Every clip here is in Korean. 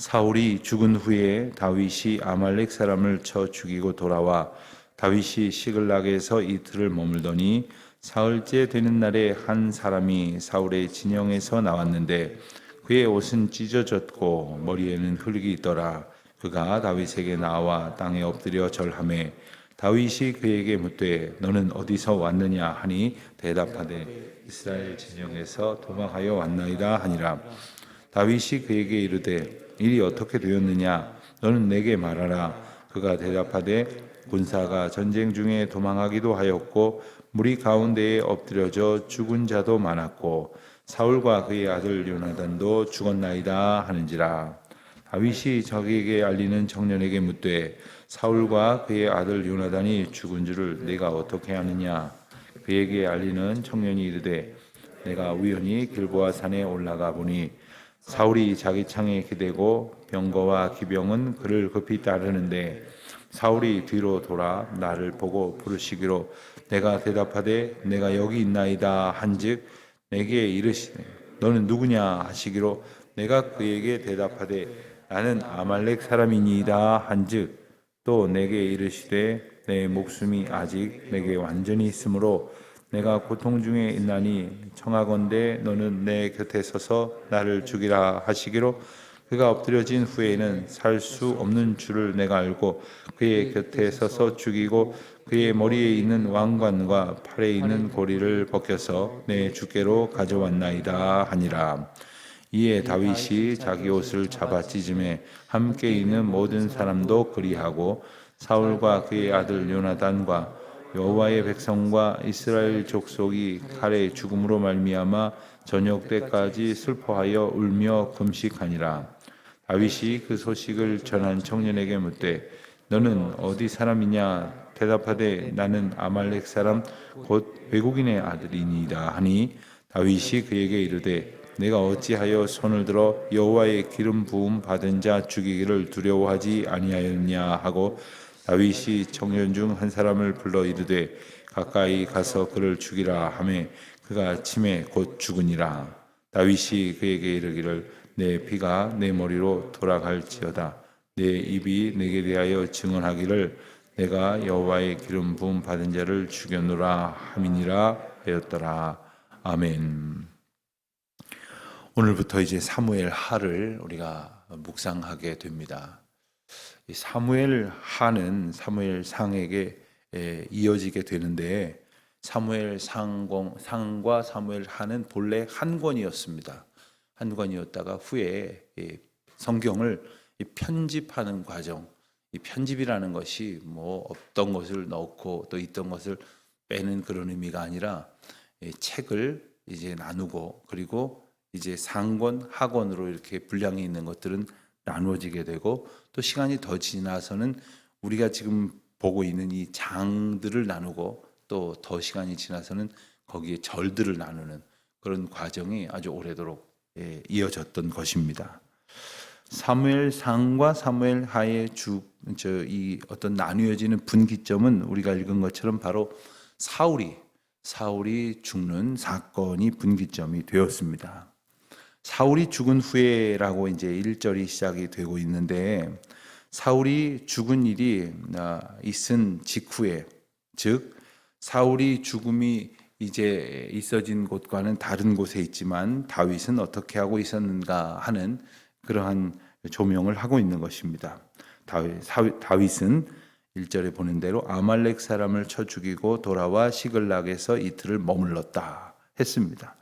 사울이 죽은 후에 다윗이 아말렉 사람을 쳐 죽이고 돌아와 다윗이 시글락에서 이틀을 머물더니 사흘째 되는 날에 한 사람이 사울의 진영에서 나왔는데 그의 옷은 찢어졌고 머리에는 흙이 있더라. 그가 다윗에게 나와 땅에 엎드려 절하매 다윗이 그에게 묻되 너는 어디서 왔느냐 하니 대답하되 이스라엘 진영에서 도망하여 왔나이다 하니라. 다윗이 그에게 이르되 일이 어떻게 되었느냐 너는 내게 말하라. 그가 대답하되 군사가 전쟁 중에 도망하기도 하였고 무리 가운데에 엎드려져 죽은 자도 많았고 사울과 그의 아들 요나단도 죽었나이다 하는지라. 다윗이 자기에게 알리는 청년에게 묻되 사울과 그의 아들 요나단이 죽은 줄을 내가 어떻게 아느냐. 그에게 알리는 청년이 이르되 내가 우연히 길보아 산에 올라가 보니 사울이 자기 창에 기대고 병거와 기병은 그를 급히 따르는데 사울이 뒤로 돌아 나를 보고 부르시기로 내가 대답하되 내가 여기 있나이다 한즉 내게 이르시되 너는 누구냐 하시기로 내가 그에게 대답하되 나는 아말렉 사람이니이다 한즉 또 내게 이르시되 내 목숨이 아직 내게 완전히 있으므로 내가 고통 중에 있나니 청하건대 너는 내 곁에 서서 나를 죽이라 하시기로 그가 엎드려진 후에는 살 수 없는 줄을 내가 알고 그의 곁에 서서 죽이고 그의 머리에 있는 왕관과 팔에 있는 고리를 벗겨서 내 주께로 가져왔나이다 하니라. 이에 다윗이 자기 옷을 잡아 찢음에 함께 있는 모든 사람도 그리하고 사울과 그의 아들 요나단과 여호와의 백성과 이스라엘 족속이 칼의 죽음으로 말미암아 저녁 때까지 슬퍼하여 울며 금식하니라. 다윗이 그 소식을 전한 청년에게 묻되 너는 어디 사람이냐 대답하되 나는 아말렉 사람 곧 외국인의 아들이니이다 하니 다윗이 그에게 이르되 내가 어찌하여 손을 들어 여호와의 기름 부음 받은 자 죽이기를 두려워하지 아니하였냐 하고 다윗이 청년 중 한 사람을 불러 이르되 가까이 가서 그를 죽이라 하매 그가 침에 곧 죽으니라. 다윗이 그에게 이르기를 내 피가 내 머리로 돌아갈지어다. 내 입이 내게 대하여 증언하기를 내가 여호와의 기름 부음 받은 자를 죽였노라 함이니라 하였더라. 아멘. 오늘부터 이제 사무엘 하를 우리가 묵상하게 됩니다. 이 사무엘 하는 사무엘 상에게 이어지게 되는데 사무엘 상과 사무엘 하는 본래 한 권이었습니다. 한 권이었다가 후에 성경을 편집하는 과정, 이 편집이라는 것이 뭐 없던 것을 넣고 또 있던 것을 빼는 그런 의미가 아니라 책을 이제 나누고 그리고 이제 상권, 하권으로 이렇게 분량이 있는 것들은 나누어지게 되고 또 시간이 더 지나서는 우리가 지금 보고 있는 이 장들을 나누고 또 더 시간이 지나서는 거기에 절들을 나누는 그런 과정이 아주 오래도록 이어졌던 것입니다. 사무엘상과 사무엘하의 이 어떤 나뉘어지는 분기점은 우리가 읽은 것처럼 바로 사울이 죽는 사건이 분기점이 되었습니다. 사울이 죽은 후에라고 이제 1절이 시작이 되고 있는데 사울이 죽은 일이 있은 직후에 즉 사울이 죽음이 이제 있어진 곳과는 다른 곳에 있지만 다윗은 어떻게 하고 있었는가 하는 그러한 조명을 하고 있는 것입니다. 다윗은 1절에 보는 대로 아말렉 사람을 쳐 죽이고 돌아와 시글락에서 이틀을 머물렀다 했습니다.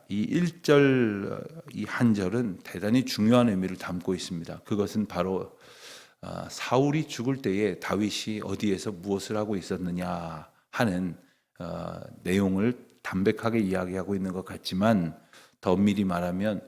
이 1절 이 한 절은 대단히 중요한 의미를 담고 있습니다. 그것은 바로 사울이 죽을 때에 다윗이 어디에서 무엇을 하고 있었느냐 하는 내용을 담백하게 이야기하고 있는 것 같지만 더 엄밀히 말하면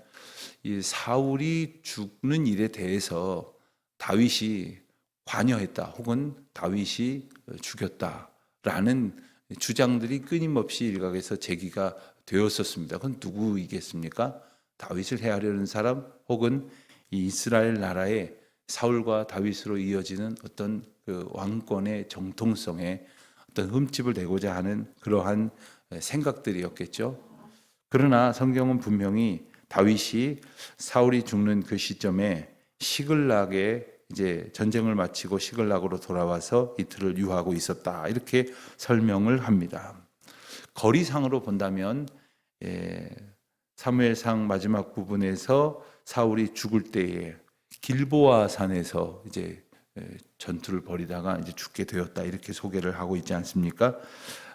이 사울이 죽는 일에 대해서 다윗이 관여했다 혹은 다윗이 죽였다라는 주장들이 끊임없이 일각에서 제기가 되었었습니다. 그건 누구이겠습니까? 다윗을 해하려는 사람 혹은 이 이스라엘 나라의 사울과 다윗으로 이어지는 어떤 그 왕권의 정통성에 어떤 흠집을 내고자 하는 그러한 생각들이었겠죠. 그러나 성경은 분명히 다윗이 사울이 죽는 그 시점에 시글락에 이제 전쟁을 마치고 시글락으로 돌아와서 이틀을 유하고 있었다. 이렇게 설명을 합니다. 거리상으로 본다면 사무엘상 마지막 부분에서 사울이 죽을 때에 길보아 산에서 이제 전투를 벌이다가 이제 죽게 되었다. 이렇게 소개를 하고 있지 않습니까?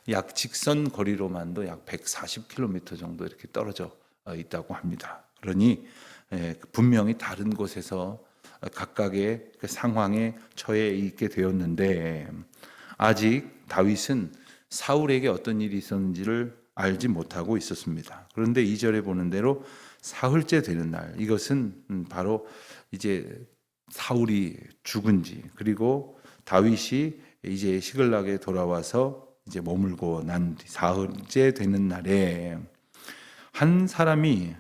약 직선 거리로만도 약 140km 정도 이렇게 떨어져 있다고 합니다. 그러니 분명히 다른 곳에서 각각의 그 상황에 처해 있게 되었는데 아직 다윗은 사울에게 어떤 일이 있었는지를 알지 못하고 있었습니다. 그런데 2절에 보는 대로 사흘째 되는 날, 이것은 바로 이제 사울이 죽은 지, 그리고 다윗이 이제 시글락에 돌아와서 이제 머물고 난 뒤 사흘째 되는 날에 한 사람이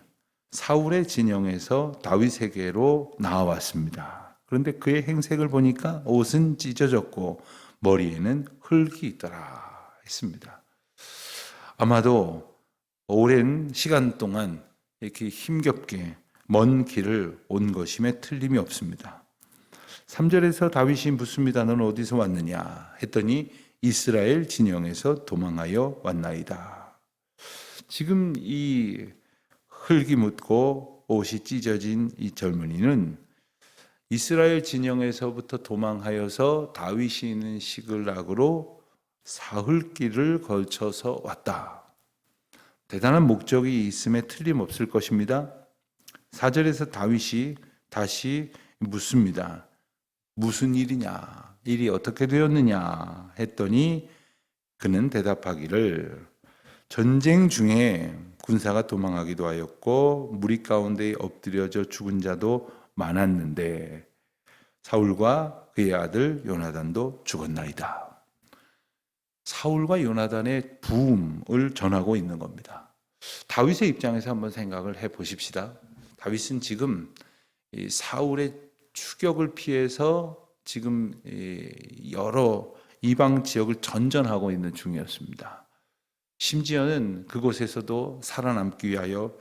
사울의 진영에서 다윗에게로 나와왔습니다. 그런데 그의 행색을 보니까 옷은 찢어졌고 머리에는 흙이 있더라 했습니다. 아마도 오랜 시간 동안 이렇게 힘겹게 먼 길을 온 것임에 틀림이 없습니다. 3절에서 다윗이 묻습니다. 너는 어디서 왔느냐 했더니 이스라엘 진영에서 도망하여 왔나이다. 지금 이 흙이 묻고 옷이 찢어진 이 젊은이는 이스라엘 진영에서부터 도망하여서 다윗이 있는 시글락으로 사흘길을 걸쳐서 왔다. 대단한 목적이 있음에 틀림없을 것입니다. 4절에서 다윗이 다시 묻습니다. 무슨 일이냐? 일이 어떻게 되었느냐? 했더니 그는 대답하기를 전쟁 중에 군사가 도망하기도 하였고 무리 가운데 엎드려져 죽은 자도 많았는데 사울과 그의 아들 요나단도 죽었나이다. 사울과 요나단의 부음을 전하고 있는 겁니다. 다윗의 입장에서 한번 생각을 해 보십시다. 다윗은 지금 사울의 추격을 피해서 지금 여러 이방 지역을 전전하고 있는 중이었습니다. 심지어는 그곳에서도 살아남기 위하여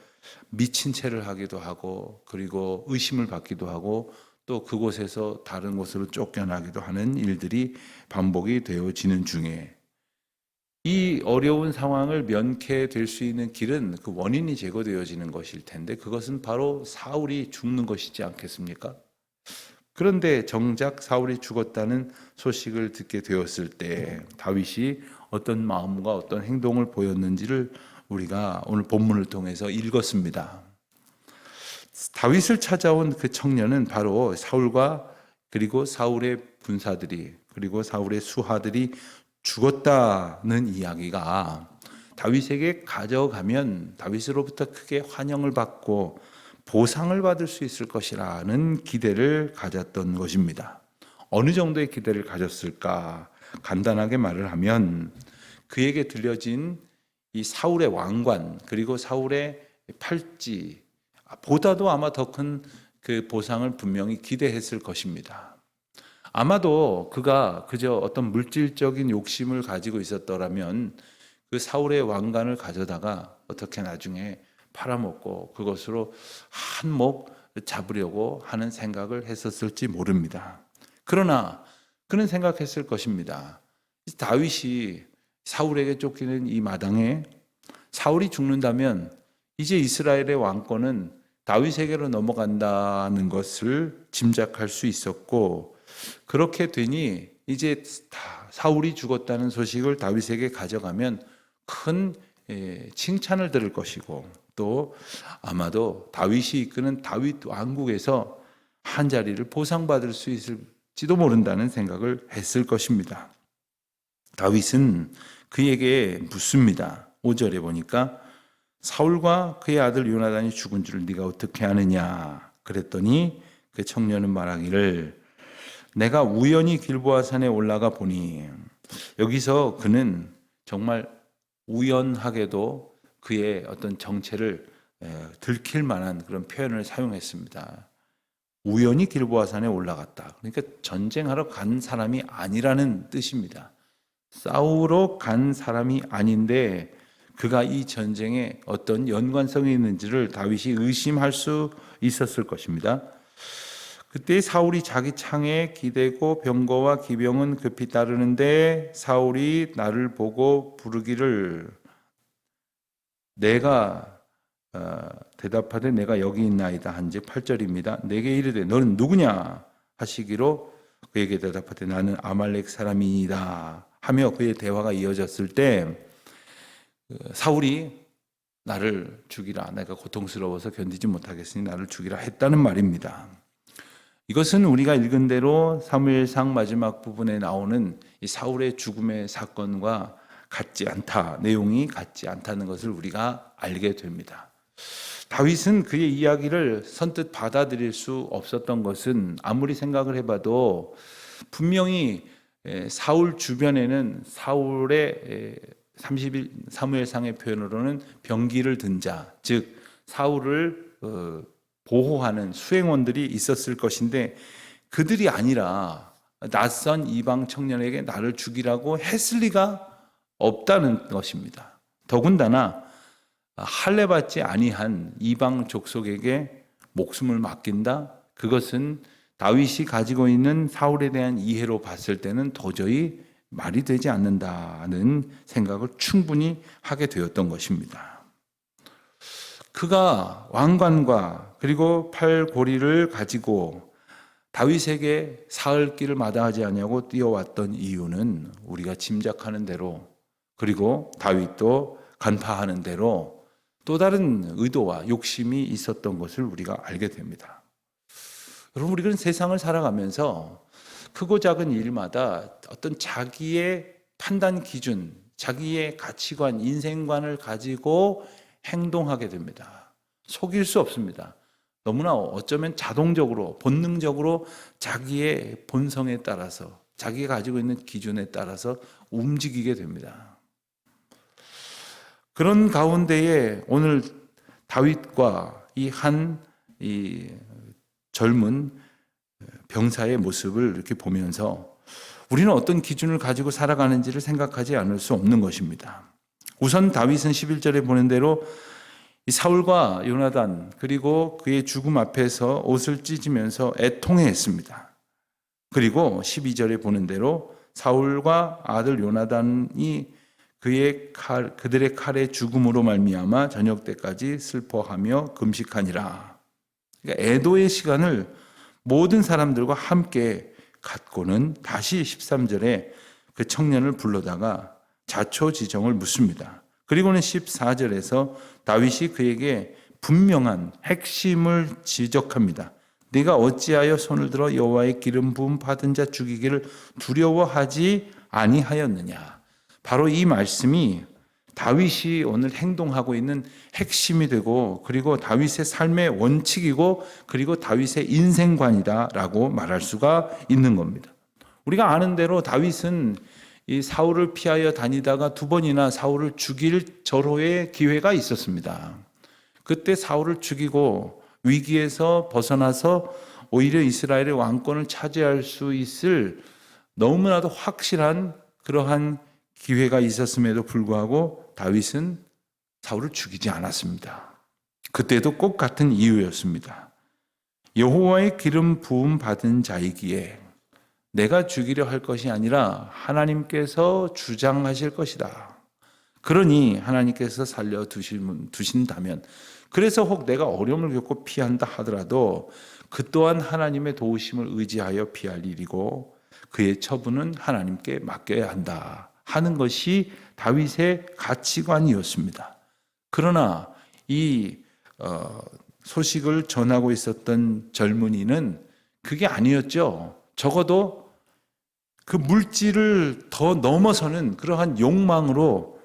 미친 채를 하기도 하고 그리고 의심을 받기도 하고 또 그곳에서 다른 곳으로 쫓겨나기도 하는 일들이 반복이 되어지는 중에 이 어려운 상황을 면케될 수 있는 길은 그 원인이 제거되어지는 것일 텐데 그것은 바로 사울이 죽는 것이지 않겠습니까? 그런데 정작 사울이 죽었다는 소식을 듣게 되었을 때 다윗이 어떤 마음과 어떤 행동을 보였는지를 우리가 오늘 본문을 통해서 읽었습니다. 다윗을 찾아온 그 청년은 바로 사울과 그리고 사울의 군사들이 그리고 사울의 수하들이 죽었다는 이야기가 다윗에게 가져가면 다윗으로부터 크게 환영을 받고 보상을 받을 수 있을 것이라는 기대를 가졌던 것입니다. 어느 정도의 기대를 가졌을까? 간단하게 말을 하면 그에게 들려진 이 사울의 왕관 그리고 사울의 팔찌 보다도 아마 더 큰 그 보상을 분명히 기대했을 것입니다. 아마도 그가 그저 어떤 물질적인 욕심을 가지고 있었더라면 그 사울의 왕관을 가져다가 어떻게 나중에 팔아먹고 그것으로 한몫 잡으려고 하는 생각을 했었을지 모릅니다. 그러나 그는 생각했을 것입니다. 다윗이 사울에게 쫓기는 이 마당에 사울이 죽는다면 이제 이스라엘의 왕권은 다윗에게로 넘어간다는 것을 짐작할 수 있었고 그렇게 되니 이제 사울이 죽었다는 소식을 다윗에게 가져가면 큰 칭찬을 들을 것이고 또 아마도 다윗이 이끄는 다윗 왕국에서 한 자리를 보상받을 수 있을지도 모른다는 생각을 했을 것입니다. 다윗은 그에게 묻습니다. 5절에 보니까 사울과 그의 아들 요나단이 죽은 줄을 네가 어떻게 아느냐? 그랬더니 그 청년은 말하기를 내가 우연히 길보아 산에 올라가 보니 여기서 그는 정말 우연하게도 그의 어떤 정체를 들킬 만한 그런 표현을 사용했습니다. 우연히 길보아 산에 올라갔다. 그러니까 전쟁하러 간 사람이 아니라는 뜻입니다. 싸우러 간 사람이 아닌데 그가 이 전쟁에 어떤 연관성이 있는지를 다윗이 의심할 수 있었을 것입니다. 그때 사울이 자기 창에 기대고 병거와 기병은 급히 따르는데 사울이 나를 보고 부르기를 내가 대답하되 내가 여기 있나이다 한즉 8절입니다. 내게 이르되 너는 누구냐 하시기로 그에게 대답하되 나는 아말렉 사람이니이다 하며 그의 대화가 이어졌을 때 사울이 나를 죽이라 내가 고통스러워서 견디지 못하겠으니 나를 죽이라 했다는 말입니다. 이것은 우리가 읽은 대로 사무엘상 마지막 부분에 나오는 이 사울의 죽음의 사건과 같지 않다, 내용이 같지 않다는 것을 우리가 알게 됩니다. 다윗은 그의 이야기를 선뜻 받아들일 수 없었던 것은 아무리 생각을 해봐도 분명히 사울 주변에는 사울의 30일 사무엘상의 표현으로는 병기를 든 자, 즉 사울을 보호하는 수행원들이 있었을 것인데 그들이 아니라 낯선 이방 청년에게 나를 죽이라고 했을 리가 없다는 것입니다. 더군다나 할례받지 아니한 이방 족속에게 목숨을 맡긴다? 그것은 다윗이 가지고 있는 사울에 대한 이해로 봤을 때는 도저히 말이 되지 않는다는 생각을 충분히 하게 되었던 것입니다. 그가 왕관과 그리고 팔고리를 가지고 다윗에게 사흘 길을 마다하지 아니하고 뛰어왔던 이유는 우리가 짐작하는 대로 그리고 다윗도 간파하는 대로 또 다른 의도와 욕심이 있었던 것을 우리가 알게 됩니다. 여러분, 우리는 세상을 살아가면서 크고 작은 일마다 어떤 자기의 판단 기준, 자기의 가치관, 인생관을 가지고 행동하게 됩니다. 속일 수 없습니다. 너무나 어쩌면 자동적으로, 본능적으로 자기의 본성에 따라서, 자기가 가지고 있는 기준에 따라서 움직이게 됩니다. 그런 가운데에 오늘 다윗과 이 젊은 병사의 모습을 이렇게 보면서 우리는 어떤 기준을 가지고 살아가는지를 생각하지 않을 수 없는 것입니다. 우선 다윗은 11절에 보는 대로 이 사울과 요나단 그리고 그의 죽음 앞에서 옷을 찢으면서 애통해했습니다. 그리고 12절에 보는 대로 사울과 아들 요나단이 그들의 칼의 죽음으로 말미암아 저녁 때까지 슬퍼하며 금식하니라. 그러니까 애도의 시간을 모든 사람들과 함께 갖고는 다시 13절에 그 청년을 불러다가 자초지종을 묻습니다. 그리고는 14절에서 다윗이 그에게 분명한 핵심을 지적합니다. 네가 어찌하여 손을 들어 여호와의 기름 부음 받은 자 죽이기를 두려워하지 아니하였느냐. 바로 이 말씀이 다윗이 오늘 행동하고 있는 핵심이 되고 그리고 다윗의 삶의 원칙이고 그리고 다윗의 인생관이다라고 말할 수가 있는 겁니다. 우리가 아는 대로 다윗은 이 사울을 피하여 다니다가 2번이나 사울을 죽일 절호의 기회가 있었습니다. 그때 사울을 죽이고 위기에서 벗어나서 오히려 이스라엘의 왕권을 차지할 수 있을 너무나도 확실한 그러한 기회가 있었음에도 불구하고 다윗은 사울을 죽이지 않았습니다. 그때도 꼭 같은 이유였습니다. 여호와의 기름 부음 받은 자이기에 내가 죽이려 할 것이 아니라 하나님께서 주장하실 것이다. 그러니 하나님께서 살려두신다면 그래서 혹 내가 어려움을 겪고 피한다 하더라도 그 또한 하나님의 도우심을 의지하여 피할 일이고 그의 처분은 하나님께 맡겨야 한다 하는 것이 다윗의 가치관이었습니다. 그러나 이 소식을 전하고 있었던 젊은이는 그게 아니었죠. 적어도 그 물질을 더 넘어서는 그러한 욕망으로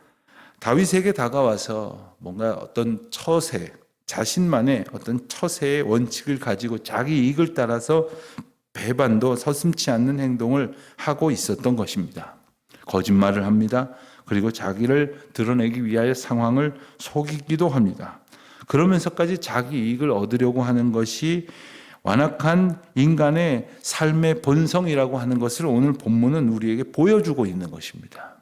다윗에게 다가와서 뭔가 어떤 처세, 자신만의 어떤 처세의 원칙을 가지고 자기 이익을 따라서 배반도 서슴지 않는 행동을 하고 있었던 것입니다. 거짓말을 합니다. 그리고 자기를 드러내기 위하여 상황을 속이기도 합니다. 그러면서까지 자기 이익을 얻으려고 하는 것이 완악한 인간의 삶의 본성이라고 하는 것을 오늘 본문은 우리에게 보여주고 있는 것입니다.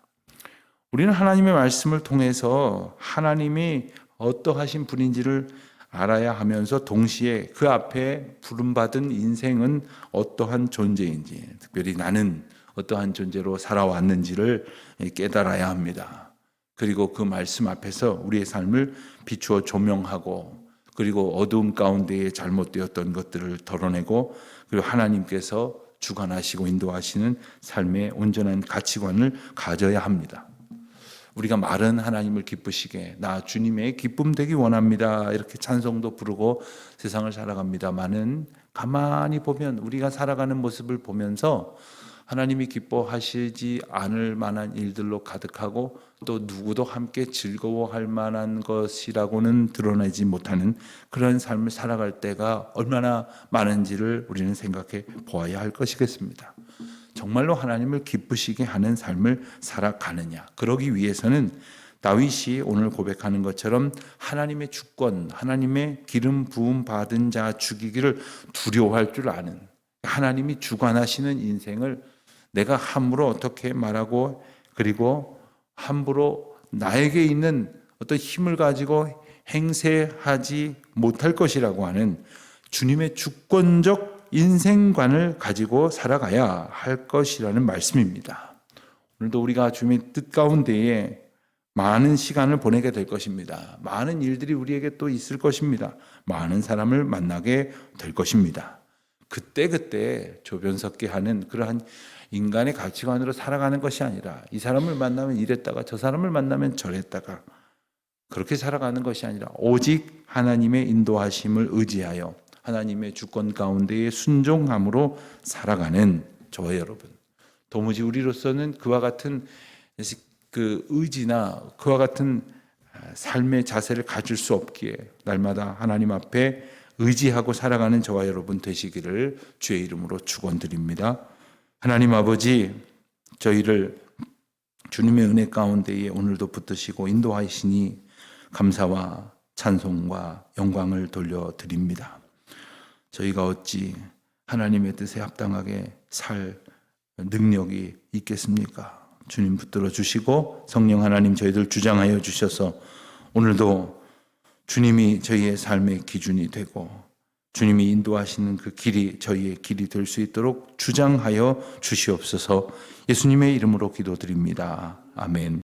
우리는 하나님의 말씀을 통해서 하나님이 어떠하신 분인지를 알아야 하면서 동시에 그 앞에 부름받은 인생은 어떠한 존재인지, 특별히 나는 어떠한 존재로 살아왔는지를 깨달아야 합니다. 그리고 그 말씀 앞에서 우리의 삶을 비추어 조명하고, 그리고 어두운 가운데에 잘못되었던 것들을 덜어내고, 그리고 하나님께서 주관하시고 인도하시는 삶의 온전한 가치관을 가져야 합니다. 우리가 말은 하나님을 기쁘시게, 나 주님의 기쁨 되기 원합니다, 이렇게 찬송도 부르고 세상을 살아갑니다마는, 가만히 보면 우리가 살아가는 모습을 보면서 하나님이 기뻐하시지 않을 만한 일들로 가득하고, 또 누구도 함께 즐거워할 만한 것이라고는 드러내지 못하는 그런 삶을 살아갈 때가 얼마나 많은지를 우리는 생각해 보아야 할 것이겠습니다. 정말로 하나님을 기쁘시게 하는 삶을 살아가느냐, 그러기 위해서는 다윗이 오늘 고백하는 것처럼 하나님의 주권, 하나님의 기름 부음 받은 자 죽이기를 두려워할 줄 아는, 하나님이 주관하시는 인생을 내가 함부로 어떻게 말하고, 그리고 함부로 나에게 있는 어떤 힘을 가지고 행세하지 못할 것이라고 하는 주님의 주권적 인생관을 가지고 살아가야 할 것이라는 말씀입니다. 오늘도 우리가 주님의 뜻 가운데에 많은 시간을 보내게 될 것입니다. 많은 일들이 우리에게 또 있을 것입니다. 많은 사람을 만나게 될 것입니다. 그때 조변 섞게 하는 그러한 인간의 가치관으로 살아가는 것이 아니라, 이 사람을 만나면 이랬다가 저 사람을 만나면 저랬다가 그렇게 살아가는 것이 아니라, 오직 하나님의 인도하심을 의지하여 하나님의 주권 가운데에 순종함으로 살아가는 저와 여러분, 도무지 우리로서는 그와 같은 그 의지나 그와 같은 삶의 자세를 가질 수 없기에 날마다 하나님 앞에 의지하고 살아가는 저와 여러분 되시기를 주의 이름으로 축원드립니다. 하나님 아버지, 저희를 주님의 은혜 가운데에 오늘도 붙드시고 인도하시니 감사와 찬송과 영광을 돌려드립니다. 저희가 어찌 하나님의 뜻에 합당하게 살 능력이 있겠습니까? 주님 붙들어 주시고 성령 하나님 저희들 주장하여 주셔서 오늘도 주님이 저희의 삶의 기준이 되고 주님이 인도하시는 그 길이 저희의 길이 될 수 있도록 주장하여 주시옵소서. 예수님의 이름으로 기도드립니다. 아멘.